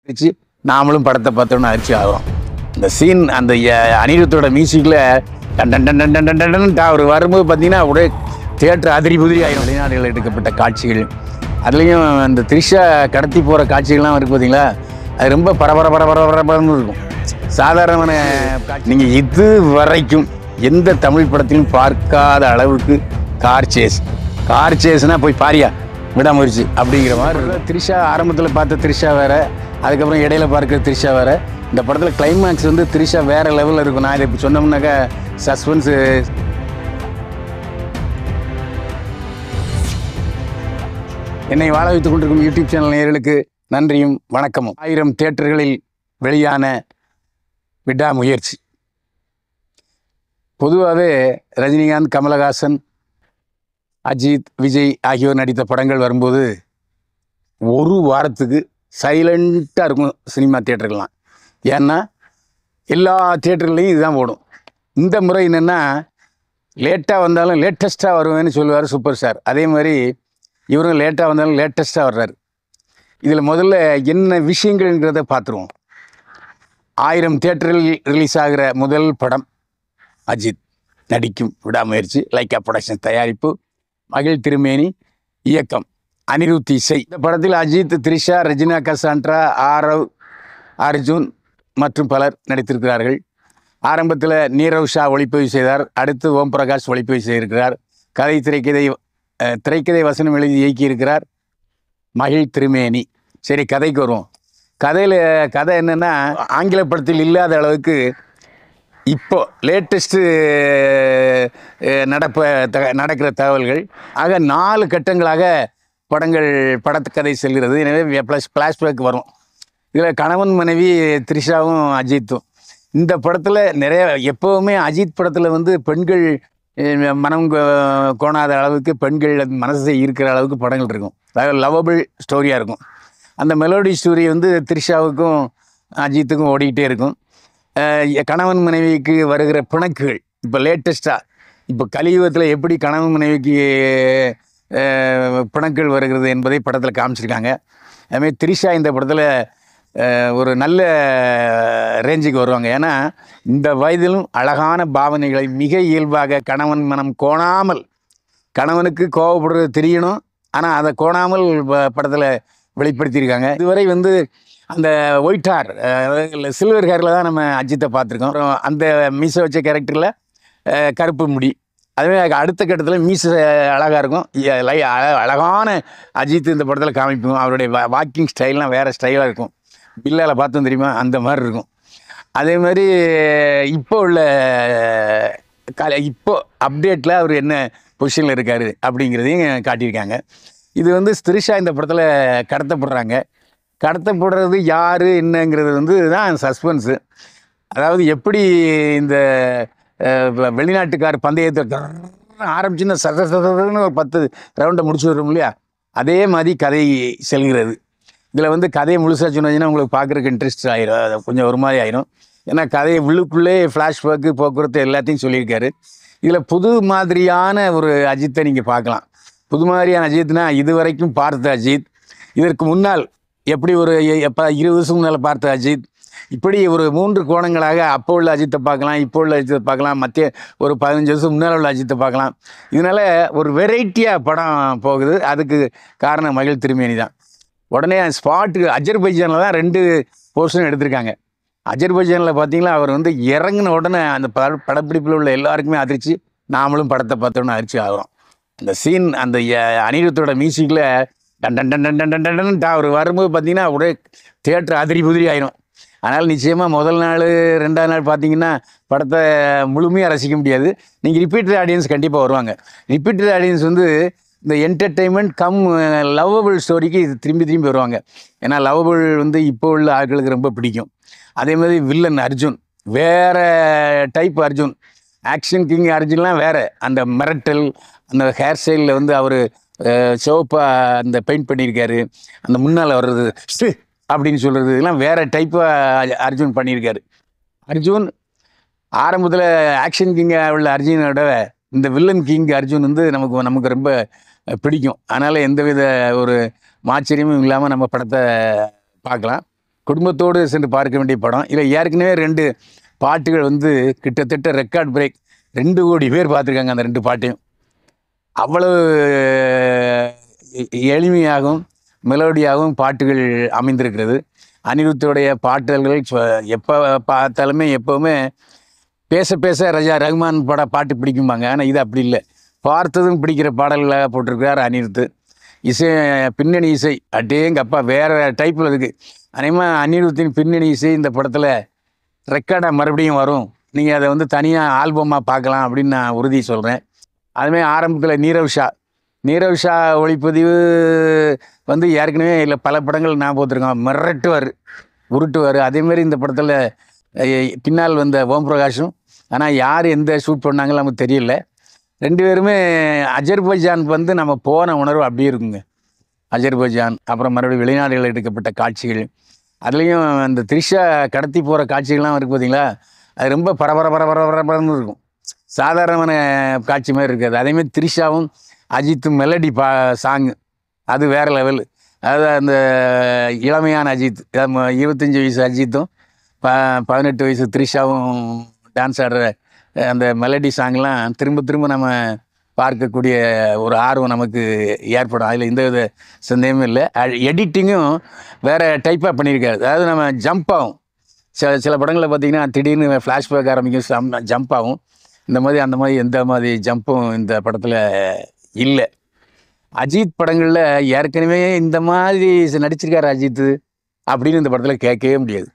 வச்சு நாமளும் படத்தை பார்த்தோன்னு அதிர்ச்சி ஆகிறோம். இந்த சீன் அந்த அனிருத்தோட மியூசிக்கில் டன் டன் டன் டன் டன் டன் அவர் வரும்போது பார்த்தீங்கன்னா அப்படியே தியேட்டர் அதிரி புதிரி ஆகிடும். வெளிநாடுகளில் எடுக்கப்பட்ட காட்சிகள், அதுலேயும் அந்த த்ரிஷா கடத்தி போகிற காட்சிகள்லாம் இருக்குது பார்த்தீங்களா, அது ரொம்ப பரபரன்னு இருக்கும். சாதாரணமான காட்சி நீங்கள் இது வரைக்கும் எந்த தமிழ் படத்திலும் பார்க்காத அளவுக்கு கார் சேஸ்னால் போய் பாரியா விடாமுயற்சி அப்படிங்கிற மாதிரி. த்ரிஷா ஆரம்பத்தில் பார்த்த த்ரிஷா வேறு, அதுக்கப்புறம் இடையில பார்க்குற த்ரிஷா வேறு. இந்த படத்தில் கிளைமேக்ஸ் வந்து த்ரிஷா வேறு லெவலில் இருக்கும். நான் இதை இப்போ சொன்னோம்னாக்கா சஸ்பென்ஸு. என்னை வாழ வைத்துக் கொண்டிருக்கும் யூடியூப் சேனல் நேயர்களுக்கு நன்றியும் வணக்கமும். 1000 தியேட்டர்களில் வெளியான விடாமுயற்சி. பொதுவாகவே ரஜினிகாந்த், கமலஹாசன், அஜித், விஜய் ஆகியோர் நடித்த படங்கள் வரும்போது ஒரு வாரத்துக்கு சைலண்ட்டாக இருக்கும் சினிமா தியேட்டர்கள்லாம். ஏன்னா எல்லா தியேட்டர்லையும் இதுதான் ஓடும். இந்த முறை என்னென்னா லேட்டாக வந்தாலும் லேட்டஸ்ட்டாக வருவேன்னு சொல்லுவார் சூப்பர் ஸ்டார். அதே மாதிரி இவரும் லேட்டாக வந்தாலும் லேட்டஸ்ட்டாக வர்றாரு. இதில் முதல்ல என்ன விஷயங்கள்ங்கிறத பார்த்துருவோம். 1000 தியேட்டரில் ரிலீஸ் ஆகிற முதல் படம் அஜித் நடிக்கும் விடாமுயற்சி. லைக்கா ப்ரொடக்ஷன் தயாரிப்பு, மகிழ் திருமேனி இயக்கம், அனிருத் இசை. இந்த படத்தில் அஜித், த்ரிஷா, ரெஜினா கசாண்ட்ரா, ஆரவ், அர்ஜுன் மற்றும் பலர் நடித்திருக்கிறார்கள். ஆரம்பத்தில் நீரவ் ஷா ஒளிப்பதிவு செய்தார். அடுத்து ஓம் பிரகாஷ் ஒளிப்பதிவு செய்திருக்கிறார். திரைக்கதை வசனம் எழுதி இயக்கியிருக்கிறார் மகிழ் திருமேனி. சரி, கதைக்கு வருவோம். கதை என்னென்னா, ஆங்கில படத்தில் இல்லாத அளவுக்கு இப்போ லேட்டஸ்ட்டு நடக்கிற தகவல்கள். ஆக 4 கட்டங்களாக படத்து கதை செல்கிறது. எனவே ஃப்ளாஷ்பேக் வரும். இதில் கணவன் மனைவி த்ரிஷாவும் அஜித்தும். இந்த படத்தில் நிறைய, எப்போவுமே அஜித் படத்தில் வந்து பெண்கள் மனம் கோணாத அளவுக்கு, பெண்கள் மனசை ஈர்க்கிற அளவுக்கு படங்கள் இருக்கும். அதாவது லவ்வபிள் ஸ்டோரியாக இருக்கும். அந்த மெலோடி ஸ்டோரி வந்து த்ரிஷாவுக்கும் அஜித்துக்கும் ஓடிக்கிட்டே இருக்கும். கணவன் மனைவிக்கு வருகிற பிணக்குகள் இப்போ லேட்டஸ்ட்டாக, இப்போ கலியுகத்தில் எப்படி கணவன் மனைவிக்கு பிணக்குகள் வருகிறது என்பதை படத்தில் காமிச்சிருக்காங்க. அதுமாதிரி த்ரிஷா இந்த படத்தில் ஒரு நல்ல ரேஞ்சுக்கு வருவாங்க. ஏன்னா இந்த வயதிலும் அழகான பாவனைகளை மிக இயல்பாக, கணவன் மனம் கோணாமல், கணவனுக்கு கோவப்படுறது தெரியணும், ஆனால் அதை கோணாமல் படத்தில் வெளிப்படுத்தியிருக்காங்க. இதுவரை வந்து அந்த ஒயிட் ஹேர், சில்வர் ஹேரில் தான் நம்ம அஜித்தை பார்த்துருக்கோம். அப்புறம் அந்த மீசை வச்ச கேரக்டரில் கருப்பு முடி. அதுவே அடுத்த கட்டத்தில் மீசை அழகாக இருக்கும். அழகான அஜித் இந்த படத்தில் காமிப்போம். அவருடைய வாக்கிங் ஸ்டைல்லாம் வேறு ஸ்டைலாக இருக்கும். பில்லால் பார்த்தோம் தெரியுமா, அந்த மாதிரி இருக்கும். அதே மாதிரி இப்போ உள்ள இப்போ அப்டேட்டில் அவர் என்ன பொசிஷனில் இருக்கார் அப்படிங்கிறதையும் காட்டியிருக்காங்க. இது வந்து த்ரிஷா இந்த படத்தில் கடத்தப்படுறது யார் என்னங்கிறது வந்து தான் சஸ்பென்ஸு. அதாவது எப்படி இந்த வெளிநாட்டுக்கார் பந்தயத்தை ஆரம்பிச்சுன்னா சதன்னு ஒரு 10 ரவுண்டை முடிச்சு வரும் இல்லையா, அதே மாதிரி கதை செல்கிறது. இதில் வந்து கதையை முழுசாக சொன்னீங்கன்னா உங்களுக்கு பார்க்குறதுக்கு இன்ட்ரெஸ்ட் ஆயிரும், அது கொஞ்சம் ஒரு மாதிரி ஆயிரும். ஏன்னா கதையை உள்ளுக்குள்ளே ஃப்ளாஷ்பேக்கு, போக்குவரத்து எல்லாத்தையும் சொல்லியிருக்காரு. இதில் புது மாதிரியான ஒரு அஜித்தை நீங்கள் பார்க்கலாம். புது மாதிரியான அஜித்னா இது வரைக்கும் பார்த்த அஜித், இதற்கு முன்னால் எப்படி ஒரு 20 வருஷம் முன்னால் பார்த்த அஜித், இப்படி ஒரு 3 கோணங்களாக அப்போ உள்ள அஜித்தை பார்க்கலாம், இப்போ உள்ள அஜித்தை பார்க்கலாம், மத்திய ஒரு 15 வருஷம் முன்னால் உள்ள அஜித்தை பார்க்கலாம். இதனால் ஒரு வெரைட்டியாக படம் போகுது. அதுக்கு காரணம் மகிழ் திருமேனி தான். உடனே ஸ்பாட்டுக்கு அஜர்பைஜானில் தான் 2 போர்ஷன் எடுத்திருக்காங்க. அஜர்பைஜானில் பார்த்தீங்களா, அவர் வந்து இறங்கின உடனே அந்த படப்பிடிப்பில் உள்ள எல்லாருக்குமே அதிர்ச்சி. நாமளும் படத்தை பார்த்தோன்னு அதிர்ச்சி ஆகிறோம். அந்த சீன், அந்த அனிருத்தோட மியூசிக்கில் டன் டன் டன் டன் டன் டன் டன் அவர் வரும்போது பார்த்தீங்கன்னா அப்படியே தியேட்டர் அதிரி புதிரி ஆயிரும். அதனால் நிச்சயமாக முதல் நாள் 2ஆவது நாள் பார்த்தீங்கன்னா படத்தை முழுமையாக ரசிக்க முடியாது. நீங்கள் ரிப்பீட்டட் ஆடியன்ஸ் கண்டிப்பாக வருவாங்க. ரிப்பீட்டட் ஆடியன்ஸ் வந்து இந்த என்டர்டெயின்மெண்ட் கம் லவ்வபிள் ஸ்டோரிக்கு திரும்பி வருவாங்க. ஏன்னா லவ்வபிள் வந்து இப்போ உள்ள ஆட்களுக்கு ரொம்ப பிடிக்கும். அதே மாதிரி வில்லன் அர்ஜுன் வேறு டைப் அர்ஜுன், ஆக்ஷன் கிங் அர்ஜுன்லாம் வேறு. அந்த மிரட்டல், அந்த ஹேர் ஸ்டைலில் வந்து அவர் சிவப்பாக அந்த பெயிண்ட் பண்ணியிருக்காரு. அந்த முன்னால் வர்றது அப்படின்னு சொல்கிறது, இதெல்லாம் வேறு டைப்பாக அர்ஜுன் பண்ணியிருக்காரு. அர்ஜுன் ஆரம்பத்தில் ஆக்ஷன் கிங்காக உள்ள அர்ஜுனோட இந்த வில்லன் கிங் அர்ஜுன் வந்து நமக்கு ரொம்ப பிடிக்கும். அதனால் எந்தவித ஒரு ஆச்சரியமும் இல்லாமல் நம்ம படத்தை பார்க்கலாம். குடும்பத்தோடு சென்று பார்க்க வேண்டிய படம். இதில் ஏற்கனவே 2 பாட்டுகள் வந்து கிட்டத்தட்ட ரெக்கார்ட் பிரேக். 2 கோடி பேர் பார்த்துருக்காங்க அந்த 2 பாட்டையும். அவ்வளவு எளிமையாகவும் மெலோடியாகவும் பாட்டுகள் அமைந்திருக்கிறது. அனிருத்துடைய பாடல்கள் எப்போ பார்த்தாலுமே எப்போவுமே பேச பேச ரஹ்மான் பாட்டு பிடிக்கும்பாங்க. ஆனால் இது அப்படி இல்லை, பார்த்ததும் பிடிக்கிற பாடல்களாக போட்டிருக்கிறார் அனிருத்து. இசை, பின்னணி இசை அட்டேங்கப்பா வேறு டைப்பில் இருக்குது. அதேமாதிரி அனிருத்தின் பின்னணி இசை இந்த படத்தில் ரெக்கார்டாக மறுபடியும் வரும். நீங்கள் அதை வந்து தனியாக ஆல்பமாக பார்க்கலாம் அப்படின்னு நான் உறுதி சொல்கிறேன். அதுமாதிரி ஆரம்பத்தில் நீரவ் ஷா ஒளிப்பதிவு வந்து ஏற்கனவே இல்லை பல படங்கள் நான் பார்த்துருக்கோம். மிரட்டுவார், உருட்டுவார். அதேமாரி இந்த படத்தில் பின்னால் வந்த ஓம் பிரகாஷும். ஆனால் யார் எந்த ஷூட் பண்ணாங்களோ நமக்கு தெரியல. 2 பேருமே அஜர்பைஜான் வந்து நம்ம போன உணர்வு அப்படியே இருக்குங்க. அஜர்பைஜான் அப்புறம் மறுபடியும் வெளிநாடுகளில் எடுக்கப்பட்ட காட்சிகள், அதுலேயும் அந்த த்ரிஷா கடத்தி போகிற காட்சிகள்லாம் இருக்குது பார்த்தீங்களா, அது ரொம்ப பரபரன்னு இருக்கும். சாதாரணமான காட்சி மாதிரி இருக்காது. அதேமாதிரி த்ரிஷாவும் அஜித்தும் மெலடி சாங்கு அது வேறு லெவல். அதாவது அந்த இளமையான அஜித், 25 வயசு அஜித்தும் 18 வயசு த்ரிஷாவும் டான்ஸ் ஆடுற அந்த மெலடி சாங்லாம் திரும்ப திரும்ப நம்ம பார்க்கக்கூடிய ஒரு ஆர்வம் நமக்கு ஏற்படும். அதில் எந்த வித சந்தேகமும் இல்லை. எடிட்டிங்கும் வேறு டைப்பாக பண்ணியிருக்காரு. அதாவது நம்ம ஜம்ப் ஆகும். சில படங்களில் பார்த்திங்கன்னா திடீர்னு ஃப்ளாஷ்பேக் ஆரம்பிக்கும், ஜம்ப் ஆகும். அந்த மாதிரி எந்த மாதிரி ஜம்பும் இந்த படத்தில் இல்லை. அஜித் படங்களில் ஏற்கனவே இந்த மாதிரி நடிச்சிருக்காரு அஜித் அப்படின்னு இந்த படத்தில் கேட்கவே முடியாது.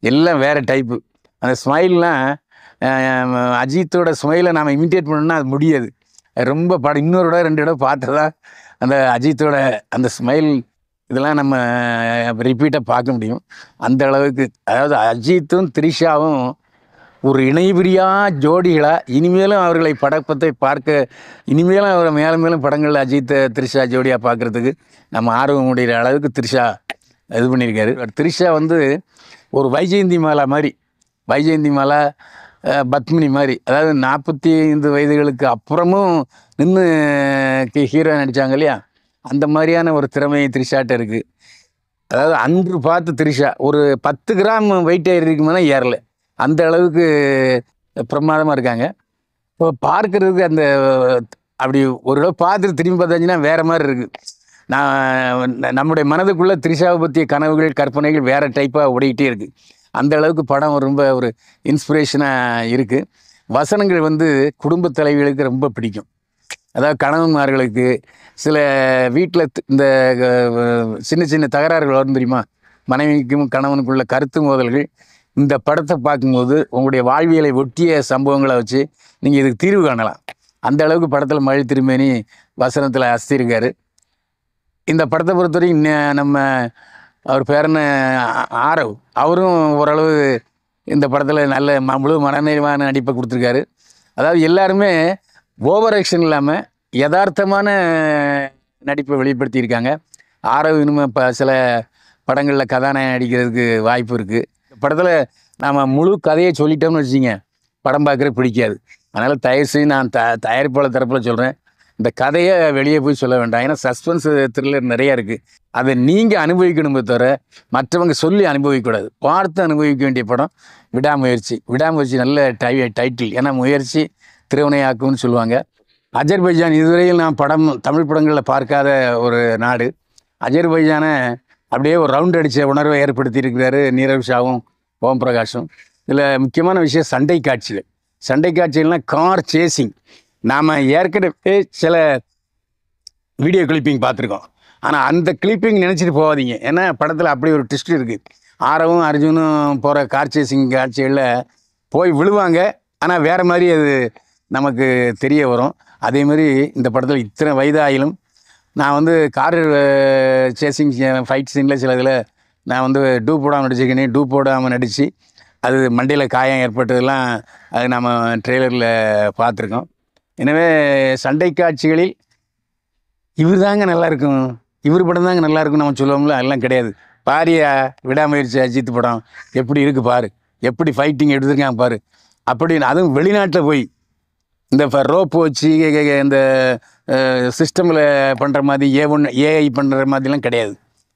எல்லாம் வேறு டைப்பு. அந்த ஸ்மைல்லாம் அஜித்தோட ஸ்மைலை நாம் இமிட்டேட் பண்ணணும்னா அது முடியாது. ரொம்ப இன்னொரு இடம் 2 இடம் பார்த்ததா அந்த அஜித்தோட அந்த ஸ்மைல் இதெல்லாம் நம்ம ரிப்பீட்டாக பார்க்க முடியும். அந்த அளவுக்கு அதாவது அஜித்தும் த்ரிஷாவும் ஒரு இணைபிரியா ஜோடிகளாக இனிமேலும் அவர்களை படப்பத்தை பார்க்க, இனிமேலும் அவர் மேலும் படங்களில் அஜித்தை த்ரிஷா ஜோடியாக பார்க்குறதுக்கு நம்ம ஆர்வம் முடிகிற அளவுக்கு த்ரிஷா இது பண்ணியிருக்காரு. த்ரிஷா வந்து ஒரு வைஜெயந்தி மாலா பத்மினி மாதிரி, அதாவது 45 வயதுகளுக்கு அப்புறமும் நின்று ஹீரோ நடித்தாங்க இல்லையா, அந்த மாதிரியான ஒரு திறமை த்ரிஷாட்ட இருக்குது. அதாவது அன்று பார்த்து த்ரிஷா ஒரு 10 கிராம் வெயிட் ஏறிக்குமானா ஏறலை, அந்த அளவுக்கு பிரமாதமாக இருக்காங்க. இப்போ பார்க்குறதுக்கு அந்த அப்படி ஒரு தடவை பார்த்துட்டு திரும்பி பார்த்தாச்சுன்னா வேறு மாதிரி இருக்குது. நம்முடைய மனதுக்குள்ளே த்ரிஷாவை பற்றிய கனவுகள் கற்பனைகள் வேறு டைப்பாக ஓடிக்கிட்டே இருக்குது. அந்த அளவுக்கு படம் ரொம்ப ஒரு இன்ஸ்பிரேஷனாக இருக்குது. வசனங்கள் வந்து குடும்ப தலைவிகளுக்கு ரொம்ப பிடிக்கும். அதாவது கணவன்மார்களுக்கு சில வீட்டில் இந்த சின்ன தகராறுகள் வரும் தெரியுமா, மனைவிக்கும் கணவனுக்குள்ள கருத்து மோதல்கள். இந்த படத்தை பார்க்கும்போது உங்களுடைய வாழ்வியலை ஒட்டிய சம்பவங்களை வச்சு நீங்கள் இதுக்கு தீர்வு காணலாம். அந்த அளவுக்கு படத்தில் மழை திருமேனி வசனத்தில் அசத்திருக்காரு. இந்த படத்தை பொறுத்தவரைக்கும் நம்ம அவர் பேரன ஆரவ், அவரும் ஓரளவு இந்த படத்தில் நல்ல முழு மனநிறைவான நடிப்பை கொடுத்துருக்காரு. அதாவது எல்லாருமே ஓவர் ஆக்ஷன் இல்லாமல் யதார்த்தமான நடிப்பை வெளிப்படுத்தியிருக்காங்க. ஆரவ் இனிமேல் இப்போ சில படங்களில் கதாநாயகம் நடிக்கிறதுக்கு வாய்ப்பு இருக்குது. படத்தில் நாம் முழு கதையை சொல்லிட்டோம்னு வச்சுங்க, படம் பார்க்குறது பிடிக்காது. அதனால் தயவுசெய்து நான் தயாரிப்பாளர் தரப்பில் சொல்கிறேன், இந்த கதையை வெளியே போய் சொல்ல வேண்டாம். ஏன்னா சஸ்பென்ஸ் த்ரில்லர் நிறையா இருக்குது. அதை நீங்கள் அனுபவிக்கணுமே தவிர மற்றவங்க சொல்லி அனுபவிக்கக்கூடாது. பார்த்து அனுபவிக்க வேண்டிய படம் விடாமுயற்சி. நல்ல டைட்டில். ஏன்னா முயற்சி திருவினையாக்கும்னு சொல்லுவாங்க. அஜர்பைஜான் இதுவரையில் நான் தமிழ் படங்களில் பார்க்காத ஒரு நாடு. அஜர்பைஜானை அப்படியே ஒரு ரவுண்ட் அடித்த உணர்வை ஏற்படுத்தி இருக்கிறாரு நீரவ் ஷாவும் ஓம் பிரகாஷும். இதில் முக்கியமான விஷயம் சண்டை காட்சிகள்னால் கார் சேசிங். நாம் ஏற்கனவே சில வீடியோ கிளிப்பிங் பார்த்துருக்கோம். ஆனால் அந்த கிளிப்பிங் நினச்சிட்டு போகாதீங்க. ஏன்னா படத்தில் அப்படி ஒரு ட்விஸ்ட் இருக்குது. ஆரவும் அர்ஜுனும் போகிற கார் சேசிங் காட்சிகளில் போய் விழுவாங்க, ஆனால் வேறு மாதிரி அது நமக்கு தெரிய வரும். அதேமாதிரி இந்த படத்தில் இத்தனை வயதாயிலும் நான் வந்து கார் சேசிங் ஃபைட் சீனில் சில இதில் நான் வந்து டூப் போடாமல் நடித்து அது மண்டையில் காயம் ஏற்பட்டதெல்லாம் அது நம்ம ட்ரெய்லரில் பார்த்துருக்கோம். எனவே சண்டை காட்சிகளில் இவர் தாங்க நல்லாயிருக்கும், இவர் படம் தாங்க நல்லாயிருக்கும் நம்ம சொல்லுவோம்ல, அதெல்லாம் கிடையாது. பாரியா விடாமுயற்சி அஜித் படம் எப்படி இருக்குது பாரு, எப்படி ஃபைட்டிங் எடுத்துருக்காங்க பாரு அப்படின்னு. அதுவும் வெளிநாட்டில் போய் இந்த ரோப்பு வச்சு இந்த சிஸ்டமில் பண்ணுற மாதிரி ஏஐ பண்ணுற மாதிரிலாம் கிடையாது.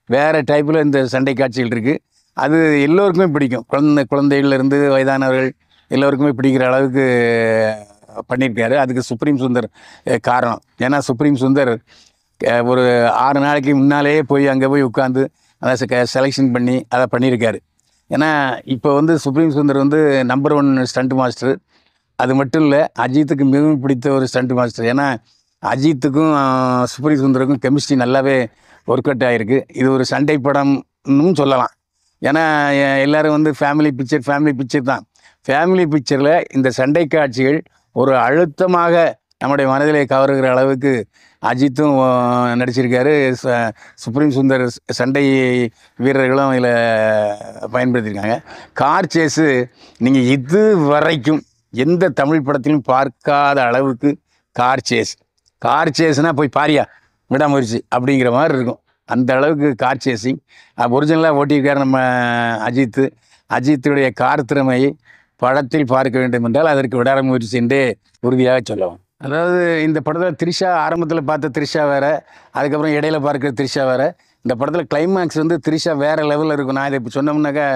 வேறு டைப்பில் இந்த சண்டை காட்சிகள் இருக்குது. அது எல்லோருக்குமே பிடிக்கும். குழந்தைகள்லேருந்து வயதானவர்கள் எல்லோருக்குமே பிடிக்கிற அளவுக்கு பண்ணியிருக்காரு. அதுக்கு சுப்ரீம் சுந்தர் காரணம். ஏன்னா சுப்ரீம் சுந்தர் ஒரு 6 நாளைக்கு முன்னாலேயே போய் அங்கே போய் உட்காந்து அதை செலெக்ஷன் பண்ணி அதை பண்ணியிருக்காரு. ஏன்னா இப்போ வந்து சுப்ரீம் சுந்தர் வந்து நம்பர் 1 ஸ்டண்ட் மாஸ்டர். அது மட்டும் இல்லை, அஜித்துக்கு மிகவும் பிடித்த ஒரு ஸ்டண்ட் மாஸ்டர். ஏன்னா அஜித்துக்கும் சுப்ரீம் சுந்தருக்கும் கெமிஸ்ட்ரி நல்லாவே ஒர்க் அவுட் ஆகிருக்கு. இது ஒரு சண்டை படம்னு சொல்லலாம். ஏன்னா எல்லோரும் வந்து ஃபேமிலி பிக்சர் தான். ஃபேமிலி பிக்சரில் இந்த சண்டை காட்சிகள் ஒரு அழுத்தமாக நம்முடைய மனதிலே கவருகிற அளவுக்கு அஜித்தும் நடிச்சிருக்காரு. சுப்ரீம் சுந்தர் சண்டை வீரர்களும் இதில் பயன்படுத்தியிருக்காங்க. கார் சேஸு நீங்கள் இது வரைக்கும் எந்த தமிழ் படத்திலும் பார்க்காத அளவுக்கு கார் சேஸ்னால் போய் பாரியா விடாமுயற்சி அப்படிங்கிற மாதிரி இருக்கும். அந்த அளவுக்கு கார் சேஸிங் ஒரிஜினலாக ஓட்டியிருக்கார் நம்ம அஜித்துடைய கார் திறமையை படத்தில் பார்க்க வேண்டும் என்றால் அதற்கு விடாமுயற்சி என்றே உறுதியாக சொல்லலாம். அதாவது இந்த படத்தில் த்ரிஷா, ஆரம்பத்தில் பார்த்த த்ரிஷா வேறு, அதுக்கப்புறம் இடையில பார்க்குற த்ரிஷா வேறு. இந்த படத்தில் கிளைமேக்ஸ் வந்து த்ரிஷா வேறு லெவலில் இருக்கும். நான் இதை இப்போ சொன்னோம்னாக்கா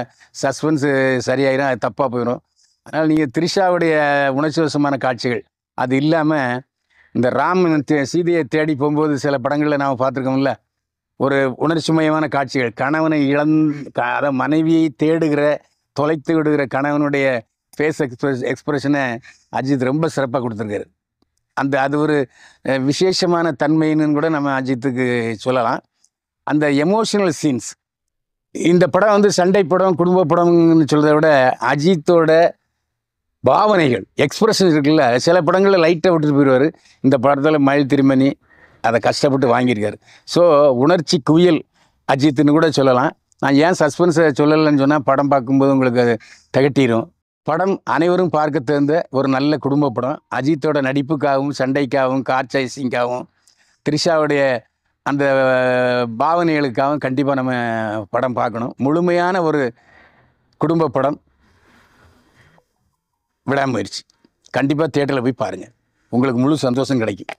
சஸ்பென்ஸு சரியாயிரும், அது தப்பாக போயிடும். அதனால் நீங்கள் த்ரிஷாவுடைய உணர்ச்சிவசமான காட்சிகள் அது இல்லாமல் இந்த ராமன் சீதையை தேடி போகும்போது சில படங்களில் நாம் பார்த்துருக்கோம்ல, ஒரு உணர்ச்சிமயமான காட்சிகள். கணவனை அதாவது மனைவியை தேடுகிற, தொலைத்து விடுகிற கணவனுடைய ஃபேஸ் எக்ஸ்பிரஷனை அஜித் ரொம்ப சிறப்பாக கொடுத்துருக்காரு. அது ஒரு விசேஷமான தன்மைன்னு கூட நம்ம அஜித்துக்கு சொல்லலாம். அந்த எமோஷனல் சீன்ஸ், இந்த படம் வந்து சண்டை படம், குடும்ப படம்னு சொல்கிறத விட அஜித்தோட பாவனைகள், எக்ஸ்பிரஷன் இருக்குல்ல, சில படங்களில் லைட்டாக விட்டுட்டு போயிடுவார். இந்த படத்தில் மயில் திருமணி அதை கஷ்டப்பட்டு வாங்கியிருக்காரு. ஸோ உணர்ச்சி குவியல் அஜித்துன்னு கூட சொல்லலாம். நான் ஏன் சஸ்பென்ஸை சொல்லலைன்னு சொன்னால், படம் பார்க்கும்போது உங்களுக்கு அது திகட்டிடும். படம் அனைவரும் பார்க்க தகுந்த ஒரு நல்ல குடும்ப படம். அஜித்தோட நடிப்புக்காகவும், சண்டைக்காகவும், கார் சேசிங்காகவும், த்ரிஷாவுடைய அந்த பாவனைகளுக்காகவும் கண்டிப்பாக நம்ம படம் பார்க்கணும். முழுமையான ஒரு குடும்ப படம் விடாமுயற்சி. கண்டிப்பாக தியேட்டரில் போய் பாருங்கள், உங்களுக்கு முழு சந்தோஷம் கிடைக்கும்.